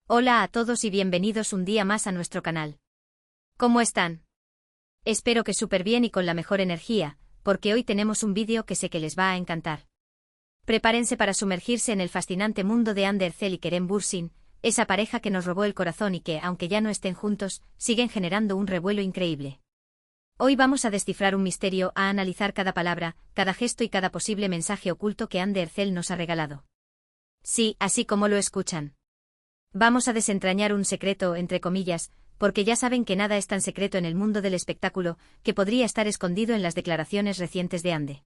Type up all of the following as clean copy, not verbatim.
Hola a todos y bienvenidos un día más a nuestro canal. ¿Cómo están? Espero que súper bien y con la mejor energía, porque hoy tenemos un vídeo que sé que les va a encantar. Prepárense para sumergirse en el fascinante mundo de Hande Erçel y Kerem Bürsin, esa pareja que nos robó el corazón y que, aunque ya no estén juntos, siguen generando un revuelo increíble. Hoy vamos a descifrar un misterio, a analizar cada palabra, cada gesto y cada posible mensaje oculto que Hande Erçel nos ha regalado. Sí, así como lo escuchan. Vamos a desentrañar un secreto, entre comillas, porque ya saben que nada es tan secreto en el mundo del espectáculo, que podría estar escondido en las declaraciones recientes de Hande.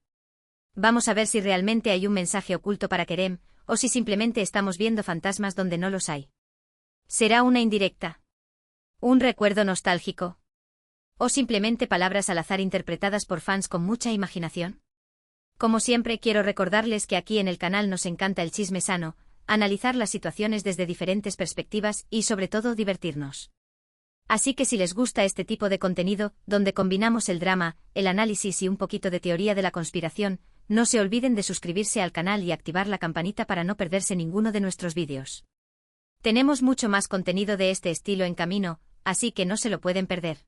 Vamos a ver si realmente hay un mensaje oculto para Kerem, o si simplemente estamos viendo fantasmas donde no los hay. ¿Será una indirecta? ¿Un recuerdo nostálgico? ¿O simplemente palabras al azar interpretadas por fans con mucha imaginación? Como siempre, quiero recordarles que aquí en el canal nos encanta el chisme sano, analizar las situaciones desde diferentes perspectivas y sobre todo divertirnos. Así que si les gusta este tipo de contenido, donde combinamos el drama, el análisis y un poquito de teoría de la conspiración, no se olviden de suscribirse al canal y activar la campanita para no perderse ninguno de nuestros vídeos. Tenemos mucho más contenido de este estilo en camino, así que no se lo pueden perder.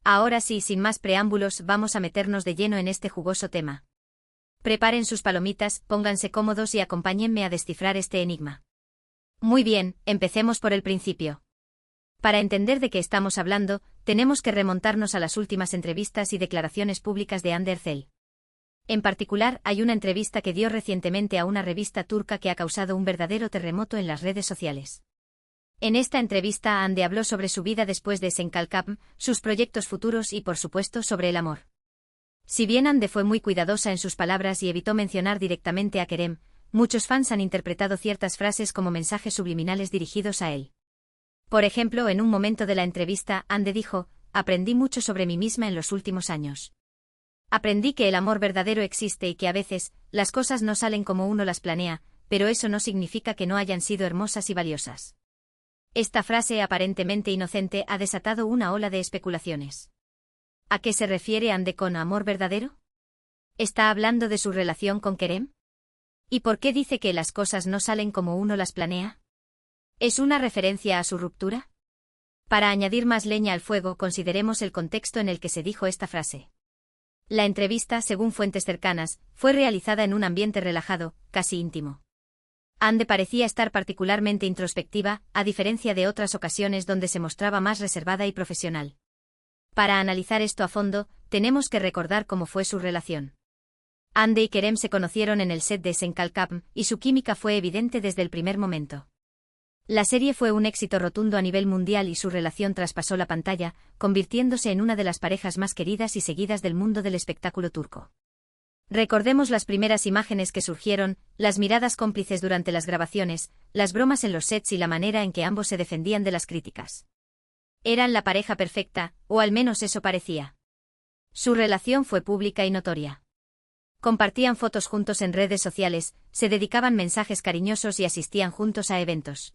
Ahora sí, sin más preámbulos, vamos a meternos de lleno en este jugoso tema. Preparen sus palomitas, pónganse cómodos y acompáñenme a descifrar este enigma. Muy bien, empecemos por el principio. Para entender de qué estamos hablando, tenemos que remontarnos a las últimas entrevistas y declaraciones públicas de Hande Erçel. En particular, hay una entrevista que dio recientemente a una revista turca que ha causado un verdadero terremoto en las redes sociales. En esta entrevista, Hande habló sobre su vida después de Senkalkam, sus proyectos futuros y, por supuesto, sobre el amor. Si bien Hande fue muy cuidadosa en sus palabras y evitó mencionar directamente a Kerem, muchos fans han interpretado ciertas frases como mensajes subliminales dirigidos a él. Por ejemplo, en un momento de la entrevista, Hande dijo: "Aprendí mucho sobre mí misma en los últimos años. Aprendí que el amor verdadero existe y que a veces, las cosas no salen como uno las planea, pero eso no significa que no hayan sido hermosas y valiosas". Esta frase aparentemente inocente ha desatado una ola de especulaciones. ¿A qué se refiere Hande con amor verdadero? ¿Está hablando de su relación con Kerem? ¿Y por qué dice que las cosas no salen como uno las planea? ¿Es una referencia a su ruptura? Para añadir más leña al fuego, consideremos el contexto en el que se dijo esta frase. La entrevista, según fuentes cercanas, fue realizada en un ambiente relajado, casi íntimo. Hande parecía estar particularmente introspectiva, a diferencia de otras ocasiones donde se mostraba más reservada y profesional. Para analizar esto a fondo, tenemos que recordar cómo fue su relación. Hande y Kerem se conocieron en el set de Senkalkam, y su química fue evidente desde el primer momento. La serie fue un éxito rotundo a nivel mundial y su relación traspasó la pantalla, convirtiéndose en una de las parejas más queridas y seguidas del mundo del espectáculo turco. Recordemos las primeras imágenes que surgieron, las miradas cómplices durante las grabaciones, las bromas en los sets y la manera en que ambos se defendían de las críticas. Eran la pareja perfecta, o al menos eso parecía. Su relación fue pública y notoria. Compartían fotos juntos en redes sociales, se dedicaban mensajes cariñosos y asistían juntos a eventos.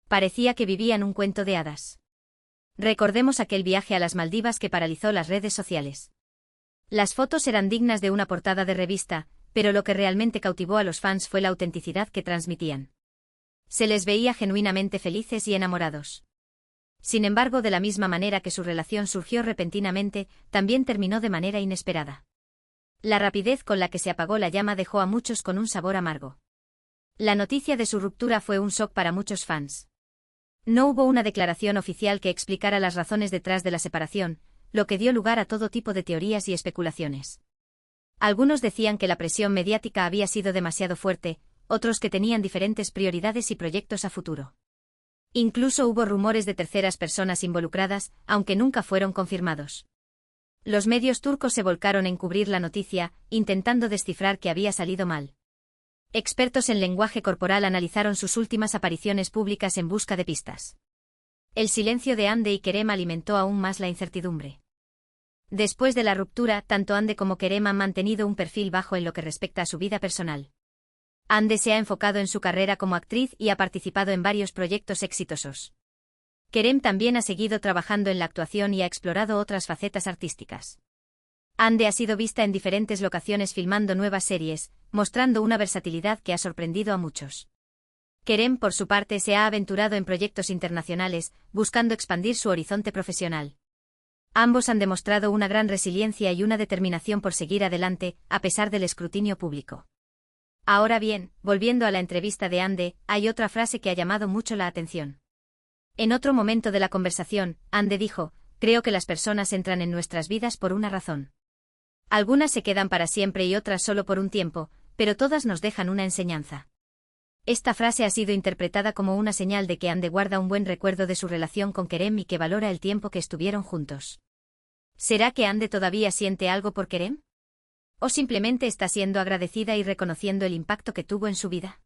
Parecía que vivían un cuento de hadas. Recordemos aquel viaje a las Maldivas que paralizó las redes sociales. Las fotos eran dignas de una portada de revista, pero lo que realmente cautivó a los fans fue la autenticidad que transmitían. Se les veía genuinamente felices y enamorados. Sin embargo, de la misma manera que su relación surgió repentinamente, también terminó de manera inesperada. La rapidez con la que se apagó la llama dejó a muchos con un sabor amargo. La noticia de su ruptura fue un shock para muchos fans. No hubo una declaración oficial que explicara las razones detrás de la separación, lo que dio lugar a todo tipo de teorías y especulaciones. Algunos decían que la presión mediática había sido demasiado fuerte, otros que tenían diferentes prioridades y proyectos a futuro. Incluso hubo rumores de terceras personas involucradas, aunque nunca fueron confirmados. Los medios turcos se volcaron en cubrir la noticia, intentando descifrar qué había salido mal. Expertos en lenguaje corporal analizaron sus últimas apariciones públicas en busca de pistas. El silencio de Hande y Kerem alimentó aún más la incertidumbre. Después de la ruptura, tanto Hande como Kerem han mantenido un perfil bajo en lo que respecta a su vida personal. Hande se ha enfocado en su carrera como actriz y ha participado en varios proyectos exitosos. Kerem también ha seguido trabajando en la actuación y ha explorado otras facetas artísticas. Hande ha sido vista en diferentes locaciones filmando nuevas series, mostrando una versatilidad que ha sorprendido a muchos. Kerem, por su parte, se ha aventurado en proyectos internacionales, buscando expandir su horizonte profesional. Ambos han demostrado una gran resiliencia y una determinación por seguir adelante, a pesar del escrutinio público. Ahora bien, volviendo a la entrevista de Ande, hay otra frase que ha llamado mucho la atención. En otro momento de la conversación, Ande dijo: creo que las personas entran en nuestras vidas por una razón. Algunas se quedan para siempre y otras solo por un tiempo, pero todas nos dejan una enseñanza. Esta frase ha sido interpretada como una señal de que Ande guarda un buen recuerdo de su relación con Kerem y que valora el tiempo que estuvieron juntos. ¿Será que Ande todavía siente algo por Kerem? ¿O simplemente está siendo agradecida y reconociendo el impacto que tuvo en su vida?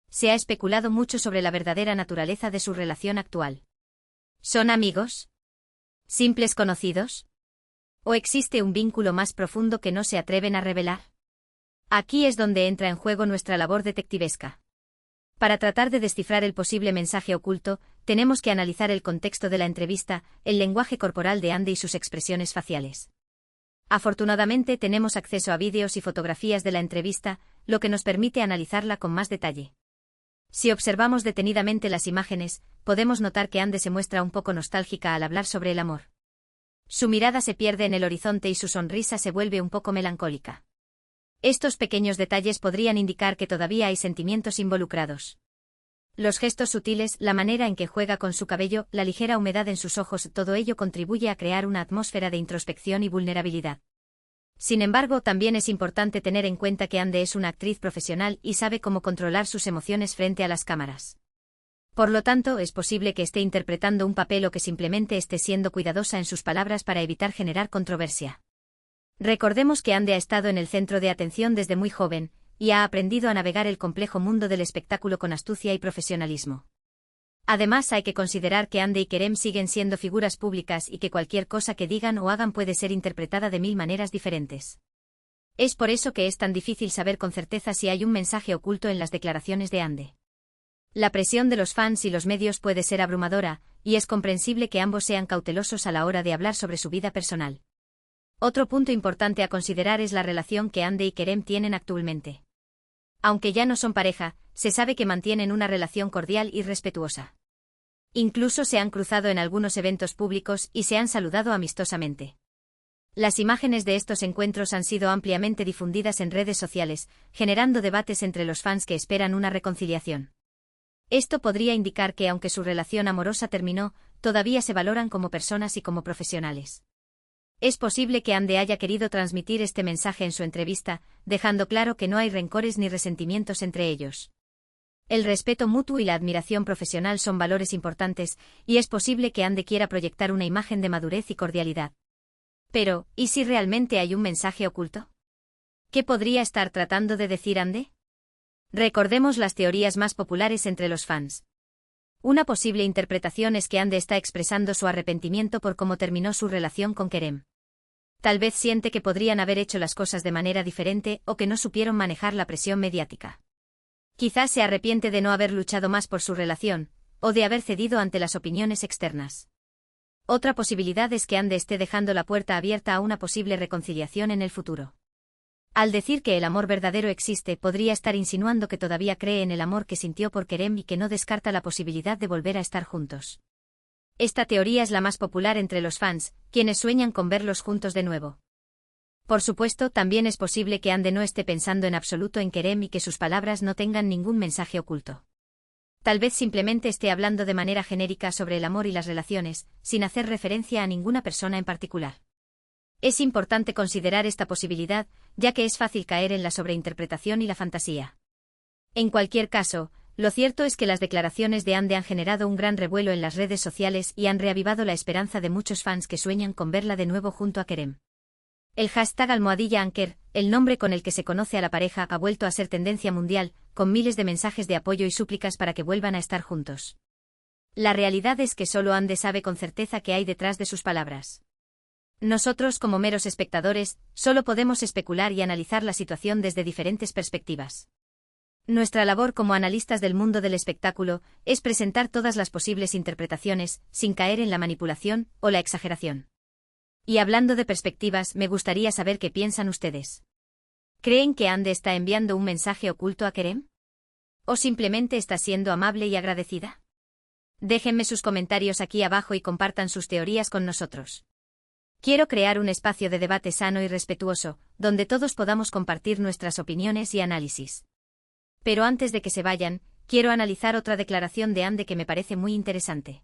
Se ha especulado mucho sobre la verdadera naturaleza de su relación actual. ¿Son amigos? ¿Simples conocidos? ¿O existe un vínculo más profundo que no se atreven a revelar? Aquí es donde entra en juego nuestra labor detectivesca. Para tratar de descifrar el posible mensaje oculto, tenemos que analizar el contexto de la entrevista, el lenguaje corporal de Ande y sus expresiones faciales. Afortunadamente tenemos acceso a vídeos y fotografías de la entrevista, lo que nos permite analizarla con más detalle. Si observamos detenidamente las imágenes, podemos notar que Ande se muestra un poco nostálgica al hablar sobre el amor. Su mirada se pierde en el horizonte y su sonrisa se vuelve un poco melancólica. Estos pequeños detalles podrían indicar que todavía hay sentimientos involucrados. Los gestos sutiles, la manera en que juega con su cabello, la ligera humedad en sus ojos, todo ello contribuye a crear una atmósfera de introspección y vulnerabilidad. Sin embargo, también es importante tener en cuenta que Ande es una actriz profesional y sabe cómo controlar sus emociones frente a las cámaras. Por lo tanto, es posible que esté interpretando un papel o que simplemente esté siendo cuidadosa en sus palabras para evitar generar controversia. Recordemos que Ande ha estado en el centro de atención desde muy joven, y ha aprendido a navegar el complejo mundo del espectáculo con astucia y profesionalismo. Además, hay que considerar que Ande y Kerem siguen siendo figuras públicas y que cualquier cosa que digan o hagan puede ser interpretada de 1000 maneras diferentes. Es por eso que es tan difícil saber con certeza si hay un mensaje oculto en las declaraciones de Ande. La presión de los fans y los medios puede ser abrumadora, y es comprensible que ambos sean cautelosos a la hora de hablar sobre su vida personal. Otro punto importante a considerar es la relación que Ande y Kerem tienen actualmente. Aunque ya no son pareja, se sabe que mantienen una relación cordial y respetuosa. Incluso se han cruzado en algunos eventos públicos y se han saludado amistosamente. Las imágenes de estos encuentros han sido ampliamente difundidas en redes sociales, generando debates entre los fans que esperan una reconciliación. Esto podría indicar que aunque su relación amorosa terminó, todavía se valoran como personas y como profesionales. Es posible que Ande haya querido transmitir este mensaje en su entrevista, dejando claro que no hay rencores ni resentimientos entre ellos. El respeto mutuo y la admiración profesional son valores importantes, y es posible que Ande quiera proyectar una imagen de madurez y cordialidad. Pero, ¿y si realmente hay un mensaje oculto? ¿Qué podría estar tratando de decir Ande? Recordemos las teorías más populares entre los fans. Una posible interpretación es que Ande está expresando su arrepentimiento por cómo terminó su relación con Kerem. Tal vez siente que podrían haber hecho las cosas de manera diferente o que no supieron manejar la presión mediática. Quizás se arrepiente de no haber luchado más por su relación, o de haber cedido ante las opiniones externas. Otra posibilidad es que Ande esté dejando la puerta abierta a una posible reconciliación en el futuro. Al decir que el amor verdadero existe, podría estar insinuando que todavía cree en el amor que sintió por Kerem y que no descarta la posibilidad de volver a estar juntos. Esta teoría es la más popular entre los fans, quienes sueñan con verlos juntos de nuevo. Por supuesto, también es posible que Ande no esté pensando en absoluto en Kerem y que sus palabras no tengan ningún mensaje oculto. Tal vez simplemente esté hablando de manera genérica sobre el amor y las relaciones, sin hacer referencia a ninguna persona en particular. Es importante considerar esta posibilidad, ya que es fácil caer en la sobreinterpretación y la fantasía. En cualquier caso, lo cierto es que las declaraciones de Ande han generado un gran revuelo en las redes sociales y han reavivado la esperanza de muchos fans que sueñan con verla de nuevo junto a Kerem. El hashtag #Anker, el nombre con el que se conoce a la pareja, ha vuelto a ser tendencia mundial, con miles de mensajes de apoyo y súplicas para que vuelvan a estar juntos. La realidad es que solo Ande sabe con certeza qué hay detrás de sus palabras. Nosotros, como meros espectadores, solo podemos especular y analizar la situación desde diferentes perspectivas. Nuestra labor como analistas del mundo del espectáculo es presentar todas las posibles interpretaciones, sin caer en la manipulación o la exageración. Y hablando de perspectivas, me gustaría saber qué piensan ustedes. ¿Creen que Ande está enviando un mensaje oculto a Kerem? ¿O simplemente estás siendo amable y agradecida? Déjenme sus comentarios aquí abajo y compartan sus teorías con nosotros. Quiero crear un espacio de debate sano y respetuoso, donde todos podamos compartir nuestras opiniones y análisis. Pero antes de que se vayan, quiero analizar otra declaración de Ande que me parece muy interesante.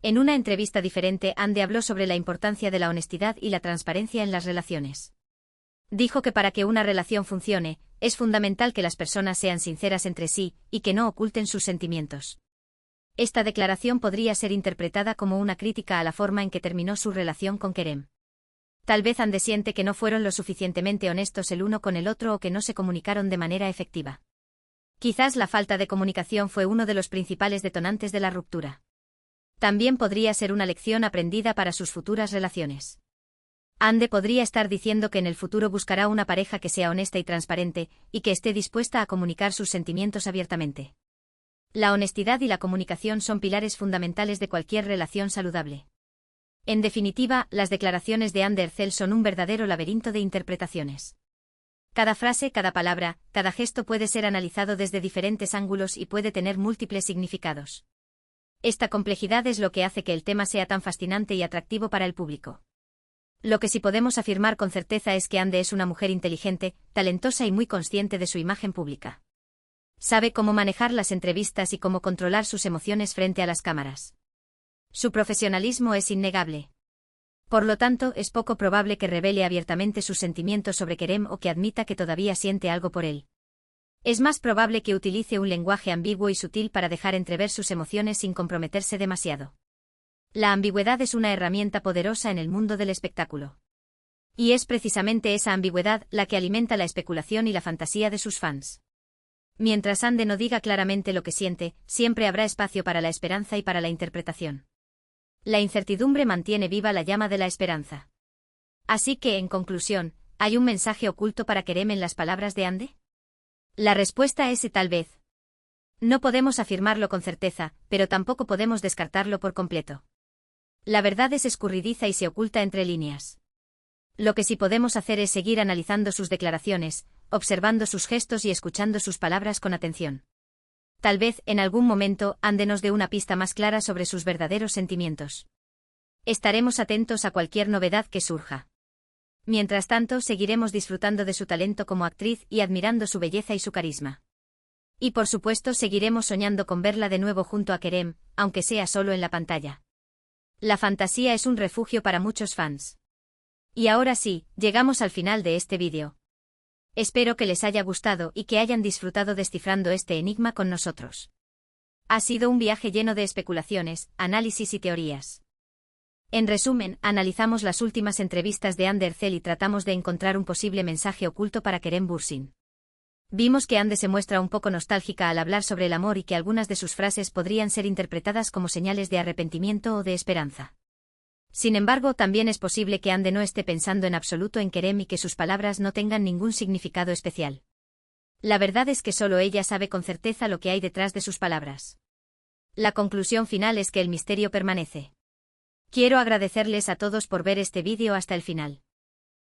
En una entrevista diferente, Ande habló sobre la importancia de la honestidad y la transparencia en las relaciones. Dijo que para que una relación funcione, es fundamental que las personas sean sinceras entre sí y que no oculten sus sentimientos. Esta declaración podría ser interpretada como una crítica a la forma en que terminó su relación con Kerem. Tal vez Ande siente que no fueron lo suficientemente honestos el uno con el otro o que no se comunicaron de manera efectiva. Quizás la falta de comunicación fue uno de los principales detonantes de la ruptura. También podría ser una lección aprendida para sus futuras relaciones. Ande podría estar diciendo que en el futuro buscará una pareja que sea honesta y transparente, y que esté dispuesta a comunicar sus sentimientos abiertamente. La honestidad y la comunicación son pilares fundamentales de cualquier relación saludable. En definitiva, las declaraciones de Ande Erçel son un verdadero laberinto de interpretaciones. Cada frase, cada palabra, cada gesto puede ser analizado desde diferentes ángulos y puede tener múltiples significados. Esta complejidad es lo que hace que el tema sea tan fascinante y atractivo para el público. Lo que sí podemos afirmar con certeza es que Ande es una mujer inteligente, talentosa y muy consciente de su imagen pública. Sabe cómo manejar las entrevistas y cómo controlar sus emociones frente a las cámaras. Su profesionalismo es innegable. Por lo tanto, es poco probable que revele abiertamente sus sentimientos sobre Kerem o que admita que todavía siente algo por él. Es más probable que utilice un lenguaje ambiguo y sutil para dejar entrever sus emociones sin comprometerse demasiado. La ambigüedad es una herramienta poderosa en el mundo del espectáculo. Y es precisamente esa ambigüedad la que alimenta la especulación y la fantasía de sus fans. Mientras Ande no diga claramente lo que siente, siempre habrá espacio para la esperanza y para la interpretación. La incertidumbre mantiene viva la llama de la esperanza. Así que, en conclusión, ¿hay un mensaje oculto para Kerem en las palabras de Ande? La respuesta es tal vez. No podemos afirmarlo con certeza, pero tampoco podemos descartarlo por completo. La verdad es escurridiza y se oculta entre líneas. Lo que sí podemos hacer es seguir analizando sus declaraciones, observando sus gestos y escuchando sus palabras con atención. Tal vez, en algún momento, Ande nos dé una pista más clara sobre sus verdaderos sentimientos. Estaremos atentos a cualquier novedad que surja. Mientras tanto, seguiremos disfrutando de su talento como actriz y admirando su belleza y su carisma. Y por supuesto, seguiremos soñando con verla de nuevo junto a Kerem, aunque sea solo en la pantalla. La fantasía es un refugio para muchos fans. Y ahora sí, llegamos al final de este vídeo. Espero que les haya gustado y que hayan disfrutado descifrando este enigma con nosotros. Ha sido un viaje lleno de especulaciones, análisis y teorías. En resumen, analizamos las últimas entrevistas de Ande Erçel y tratamos de encontrar un posible mensaje oculto para Kerem Bürsin. Vimos que Ande se muestra un poco nostálgica al hablar sobre el amor y que algunas de sus frases podrían ser interpretadas como señales de arrepentimiento o de esperanza. Sin embargo, también es posible que Ande no esté pensando en absoluto en Kerem y que sus palabras no tengan ningún significado especial. La verdad es que solo ella sabe con certeza lo que hay detrás de sus palabras. La conclusión final es que el misterio permanece. Quiero agradecerles a todos por ver este vídeo hasta el final.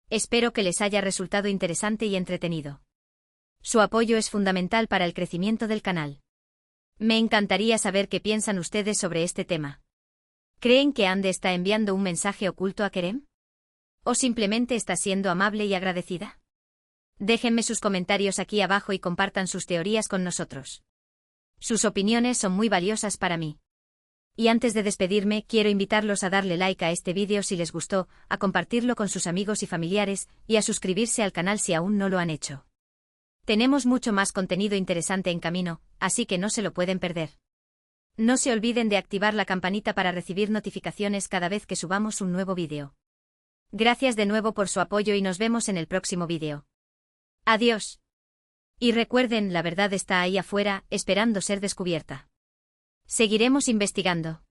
Espero que les haya resultado interesante y entretenido. Su apoyo es fundamental para el crecimiento del canal. Me encantaría saber qué piensan ustedes sobre este tema. ¿Creen que Ande está enviando un mensaje oculto a Kerem? ¿O simplemente está siendo amable y agradecida? Déjenme sus comentarios aquí abajo y compartan sus teorías con nosotros. Sus opiniones son muy valiosas para mí. Y antes de despedirme, quiero invitarlos a darle like a este vídeo si les gustó, a compartirlo con sus amigos y familiares, y a suscribirse al canal si aún no lo han hecho. Tenemos mucho más contenido interesante en camino, así que no se lo pueden perder. No se olviden de activar la campanita para recibir notificaciones cada vez que subamos un nuevo vídeo. Gracias de nuevo por su apoyo y nos vemos en el próximo vídeo. Adiós. Y recuerden, la verdad está ahí afuera, esperando ser descubierta. Seguiremos investigando.